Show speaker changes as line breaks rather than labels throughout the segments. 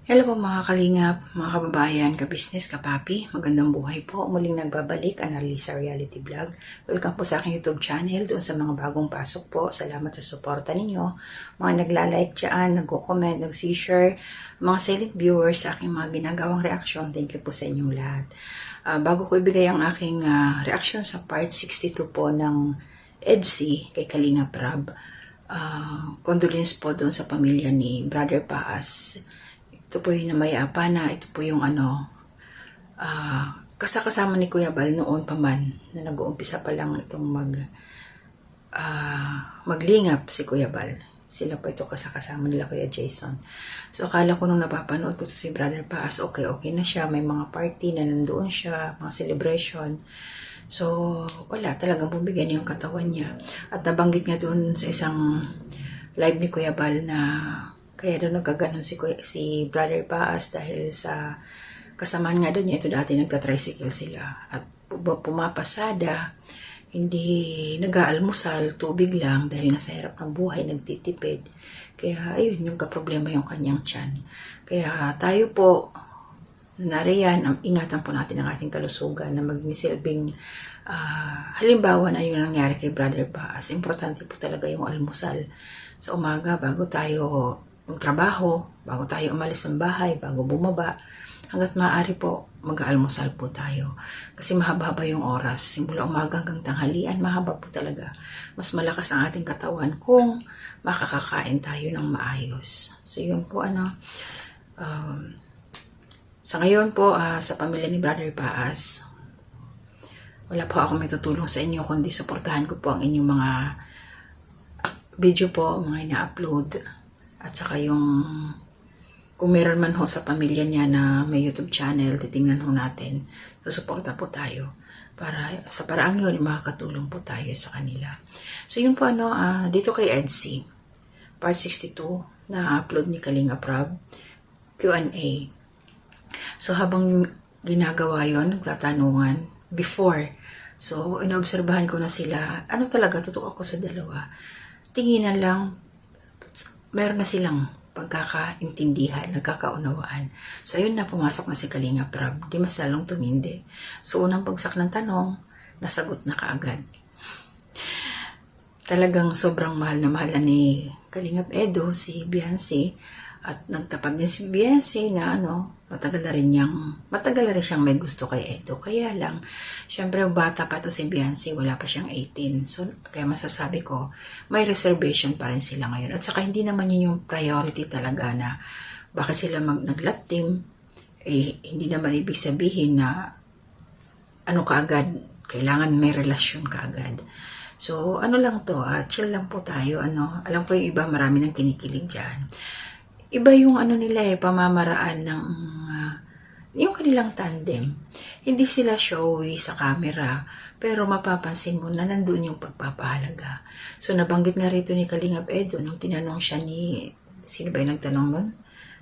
Hello po mga kalingap, mga kababayan, ka-business, ka-papi. Magandang buhay po. Muling nagbabalik, Annalisa Reality Vlog. Welcome po sa aking YouTube channel. Doon sa mga bagong pasok po, salamat sa suporta ninyo. Mga nagla-like dyan, nagko-comment, nag-share, mga silent viewers sa aking mga ginagawang reaksyon. Thank you po sa inyong lahat. Bago ko ibigay ang aking reaction sa part 62 po ng EDC kay Kalinga Prab, condolence po doon sa pamilya ni Brother Paas. Ito po yung namayapa na, ito po yung kasama ni Kuya Bal noon pa man, na nag-uumpisa pa lang itong maglingap si Kuya Bal. Sila po ito kasama nila Kuya Jason. So akala ko nung napapanood ko si Brother Paas, okay na siya, may mga party na nandoon siya, mga celebration. So wala, talagang bumigyan yung katawan niya. At nabanggit nga doon sa isang live ni Kuya Bal na kaya doon nagkaganon si Brother Paas dahil sa kasamaan nga doon niya. Ito dati nagta-tricycle sila at pumapasada, hindi nag-aalmusal, tubig lang dahil nasa hirap ng buhay, nagtitipid. Kaya ayun yung kaproblema yung kanyang tiyan. Kaya tayo po, nariyan, ingatan po natin ang ating kalusugan na magmisilbing halimbawa na yung nangyari kay Brother Paas. Importante po talaga yung almusal sa umaga bago tayo magtrabaho, bago tayo umalis ng bahay, bago bumaba. Hanggat maaari po, mag-aalmusal po tayo. Kasi mahaba-haba yung oras. Simula umaga hanggang tanghalian, mahaba po talaga. Mas malakas ang ating katawan kung makakakain tayo ng maayos. So yun po sa ngayon po, sa pamilya ni Brother Paas, wala po ako may tutulong sa inyo, kundi suportahan ko po ang inyong mga video po, mga ina-upload. At saka yung, kung meron man ho sa pamilya niya na may YouTube channel, titingnan ho natin. Susuporta po tayo. Para sa paraang yun, makakatulong po tayo sa kanila. So yun po dito kay EDC, part 62, na upload ni Kalinga Prab, Q&A. So habang ginagawa yun, nagtatanungan, before, so inobserbahan ko na sila, talaga, tutok ako sa dalawa. Tinginan lang, meron na silang pagkakaintindihan, nagkakaunawaan. So, ayun na, pumasok na si Kalinga Prab. Di mas lalong tumindi. So, unang bagsak ng tanong, nasagot na kaagad. Talagang sobrang mahal na ni Kalinga Edo, si Biancy. At nagtapat din si Biancy na matagal na rin siyang may gusto kay Edo. Kaya lang, syempre bata pa to si Biancy, wala pa siyang 18. So, kaya masasabi ko, may reservation pa rin sila ngayon. At saka hindi naman yun yung priority talaga na baka sila nag-love team, hindi naman ibig sabihin na kaagad, kailangan may relasyon kaagad. So, lang to, chill lang po tayo. Alam ko yung iba, marami nang kinikilig dyan. Iba yung nila pamamaraan ng yung kanilang tandem. Hindi sila showy sa camera, pero mapapansin mo na nandun yung pagpapahalaga. So nabanggit nga rito ni Kalingap Edo nung tinanong siya ni, sino ba yung nagtanong nun?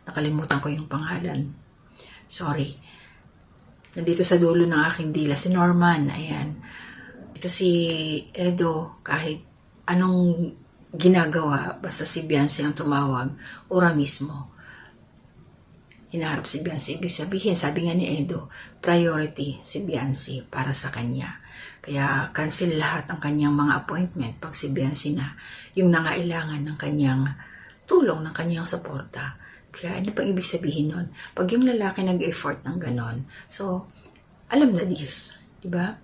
Nakalimutan ko yung pangalan. Sorry. Nandito sa dulo ng aking dila, si Norman, ayan. Ito si Edo, kahit anong ginagawa, basta si Biancy ang tumawag, ora mismo. Hinaharap si Biancy. Ibig sabihin, sabi nga ni Edo, priority si Biancy para sa kanya. Kaya cancel lahat ang kanyang mga appointment pag si Biancy na yung nangailangan ng kanyang tulong, ng kanyang suporta. Kaya ano pang ibig sabihin nun? Pag yung lalaki nag-effort ng ganon, so, alam na this, di ba?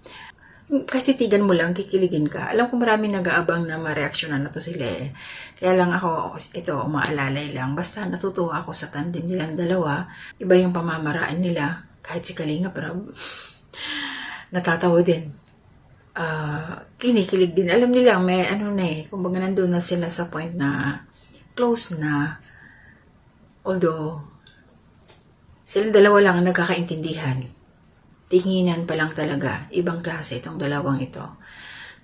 Kahit titigan mo lang, kikiligin ka. Alam ko maraming nag-aabang na ma-reaksyonan na to sila eh. Kaya lang ako, ito, umaalalay lang. Basta natutuwa ako sa tandem nilang dalawa. Iba yung pamamaraan nila. Kahit si Kalinga Prab, natatawa din. Kinikilig din. Alam nila, may kumbaga nandun na sila sa point na close na. Although, silang dalawa lang ang nagkakaintindihan. Tinginan pa lang talaga. Ibang klase itong dalawang ito.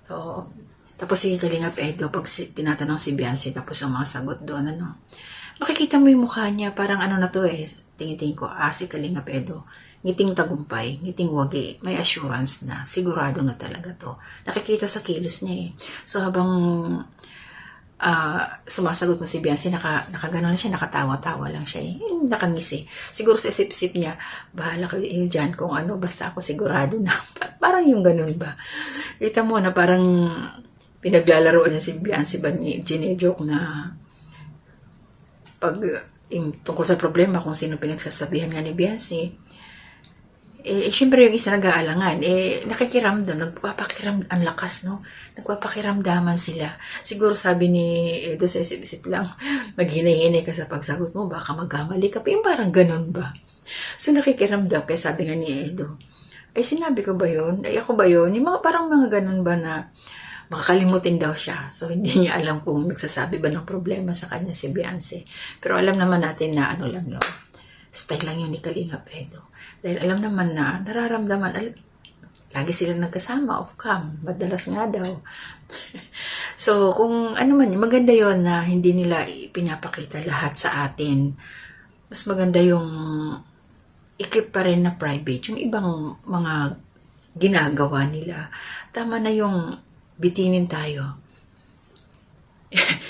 So, tapos si Kalingap Edo, pag tinatanong si Biancy, tapos ang mga sagot doon, makikita mo yung mukha niya, parang na to tingin ko, si Kalingap Edo, ngiting tagumpay, ngiting wagi, may assurance na, sigurado na talaga to. Nakikita sa kilos niya So, habang sumasagot na si Biancy, nakagano lang siya, nakatawa-tawa lang siya. Nakangisi. Siguro sa isip-isip niya, bahala kayo dyan kung ano, basta ako sigurado na. Parang yung ganun ba. Kita mo na parang pinaglalaroan niya si Biancy ba ni Gine-joke na pag tungkol sa problema kung sino pinagsasabihan nga ni Biancy, syempre yung isa nag-aalangan, nakikiramdam, ang lakas, no? Nagpapakiramdaman sila. Siguro sabi ni Edo sa isip-isip lang, maghinay-hinay ka sa pagsagot mo, baka magkamali ka pa, yung parang ganun ba? So nakikiramdam, kaya sabi nga ni Edo, sinabi ko ba yun? Ako ba yun? Yung parang mga ganun ba na makakalimutin daw siya. So, hindi niya alam kung nagsasabi ba ng problema sa kanya si Biancy. Pero alam naman natin na ano lang yun. Style lang yun ni Kalingap Edo. Dahil alam naman na, nararamdaman, lagi sila nagkasama, off-cam, madalas nga daw. So, kung ano man, maganda yon na hindi nila pinapakita lahat sa atin. Mas maganda yung ikip pa rin na private, yung ibang mga ginagawa nila. Tama na yung bitinin tayo.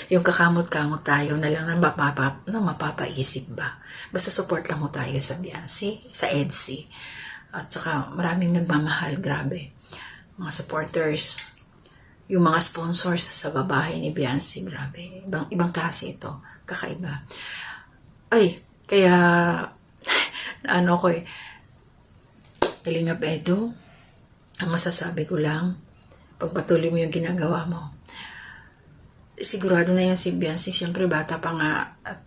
Yung kakamot-kamot tayo na lang mapapaisip ba. Basta support lang mo tayo sa Biancy, sa EDSI. At saka maraming nagmamahal, grabe. Mga supporters, yung mga sponsors sa babae ni Biancy, grabe. Ibang klase ito, kakaiba. Kaya, ano ko Kalingap Edo, ang masasabi ko lang, pagpatuloy mo yung ginagawa mo, sigurado na yan si Biancy. Siyempre, bata pa nga at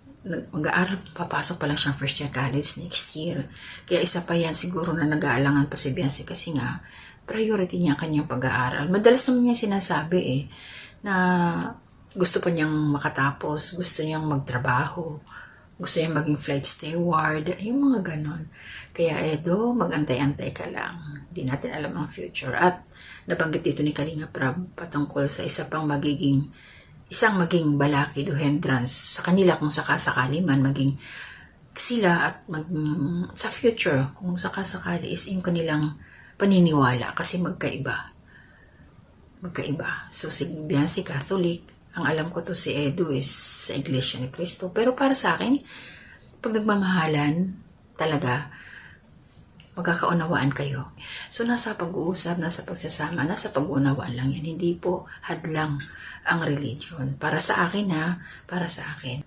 mag-aaral, papasok pa lang siyang first year college next year. Kaya isa pa yan siguro na nag-aalangan pa si Biancy kasi nga, priority niya ang kanyang pag-aaral. Madalas naman niya sinasabi na gusto pa niyang makatapos, gusto niyang magtrabaho, gusto niyang maging flight steward, yung mga ganon. Kaya Edo, mag-antay-antay ka lang. Hindi natin alam ang future. At nabanggit dito ni Kalingap Rab patungkol sa isang maging balakid o hindrance sa kanila kung sakasakali man maging sila at sa future kung sakasakali is yung kanilang paniniwala kasi magkaiba. So si Biancy Catholic, ang alam ko to si Edu is sa Iglesia ni Cristo. Pero para sa akin, pag nagmamahalan talaga, magkakaunawaan kayo. So, nasa pag-uusap, nasa pagsasama, nasa pag-unawaan lang yan. Hindi po hadlang ang religion. Para sa akin para sa akin.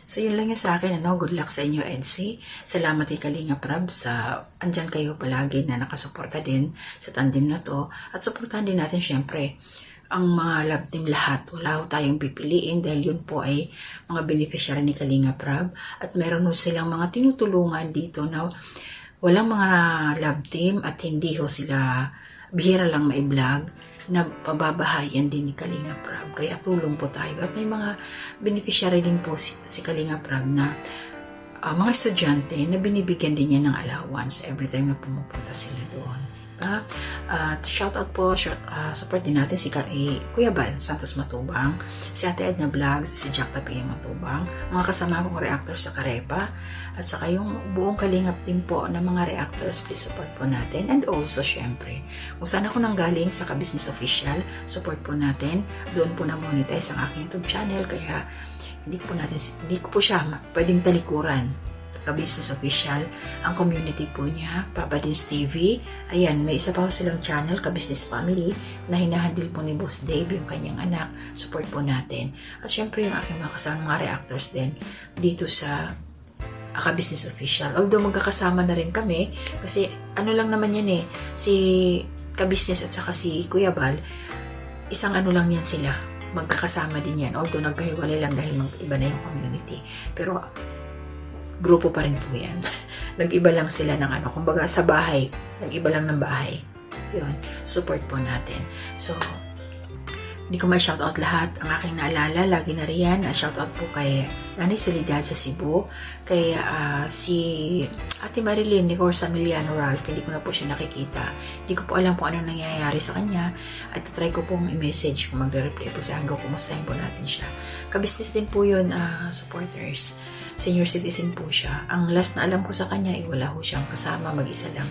So, yun lang yung sa akin. Good luck sa inyo, EDSI. Salamat kay Kalingap Rab sa andyan kayo palagi na nakasuporta din sa tandem na to. At suportahan din natin syempre ang mga love team lahat. Wala ho tayong pipiliin dahil yun po ay mga beneficiary ni Kalingap Rab. At meron ho silang mga tinutulungan dito na walang mga love team at hindi ho sila bihira lang mai-vlog na pababahayan din ni Kalingap Rab. Kaya tulong po tayo. At may mga beneficiary din po si Kalingap Rab na mga estudyante na binibigyan din niya ng allowance every time na pumupunta sila doon. Shout out po, support din natin si Kuya Bal Santos Matubang, si Ate Edna Vlogs, si Jack Tapia Matubang, mga kasama kong reactors sa Karepa, at saka yung buong Kalingap team po ng mga reactors, please support po natin. And also, syempre, kung saan ako nanggaling sa Ka-Business Official, support po natin. Doon po na-monetize ang aking YouTube channel, kaya hindi ko po siya pwedeng talikuran. Ka-Business Official, ang community po niya, Papa Dins TV. Ayan, may isa pa po silang channel, Ka-Business Family, na hinahandle po ni Boss Dave, yung kanyang anak. Support po natin. At syempre, yung aking mga kasama, mga reactors din, dito sa Ka-Business Official. Although magkakasama na rin kami, kasi ano lang naman yan si Ka-Business at saka si Kuya Bal, isang ano lang yan sila, magkakasama din yan. Although nagkahiwalay lang dahil mag-iba na yung community. Pero grupo pa rin po yan. Nag-iba lang sila ng kumbaga sa bahay. Nag-iba lang ng bahay. Yun. Support po natin. So, hindi ko may shoutout lahat. Ang aking naalala, lagi na riyan. Shoutout po kay Nanay Soledad sa Cebu. Kay si Ate Marilyn ni Corsa Emiliano Ralph. Hindi ko na po siya nakikita. Hindi ko po alam kung anong nangyayari sa kanya. At try ko pong i-message kung magre-reply po sa hanggang kumustahin po natin siya. Ka-business din po yun, supporters. Senior citizen po siya. Ang last na alam ko sa kanya, wala ho siyang kasama, mag-isa lang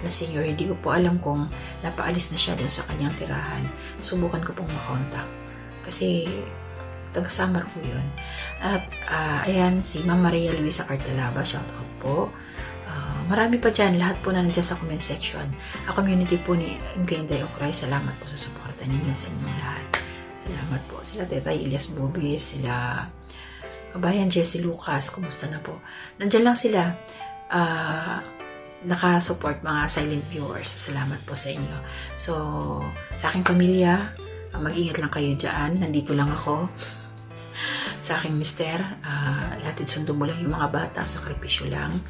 na senior. Hindi ko po alam kung napaalis na siya doon sa kanyang tirahan. Subukan ko pong makontak. Kasi taga Samar po yun. At ayan, si Ma'am Maria Luisa Cartalaba, shoutout po. Marami pa dyan, lahat po na nandiyan sa comment section. A community po ni Inkainday of Christ, salamat po sa suporta ninyo sa inyong lahat. Salamat po. Sila Tetay Elias Bubis, sila Kabayan Jesse Lucas, kumusta na po? Nandiyan lang sila, nakasupport mga silent viewers. Salamat po sa inyo. So, sa aking pamilya, mag-ingat lang kayo dyan. Nandito lang ako. Sa aking mister, ihatid sundo mo lang yung mga bata, sakripisyo lang.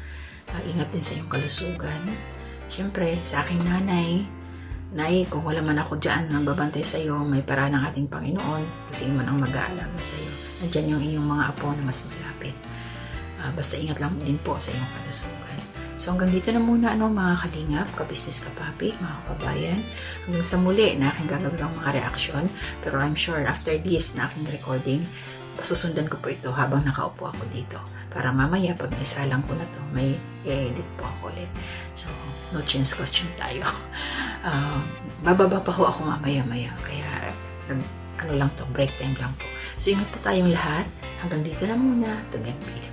Ingat din sa iyong kalusugan. Siyempre, sa aking nanay, Nay, kung wala man ako dyan nang babantay sa iyo, may paraan ng ating Panginoon, kasi man ang mag-aalaga sa iyo. Nandiyan yung iyong mga apo na mas malapit. Basta ingat lang din po sa iyong kalusugan. So hanggang dito na muna mga kalingap, kabisnes kapapi, mga kabayan. Hanggang sa muli na aking gagawin mga reaksyon. Pero I'm sure after this na aking recording, pasusundan ko po ito habang nakaupo ako dito. Para mamaya pag naisalang ko na to, may i-edit po ako ulit. So, no chance question tayo. Bababa pa ho ako mamaya-maya. Kaya, ano lang to, break time lang po. So, ingat po tayong lahat. Hanggang dito na muna. Tugang video.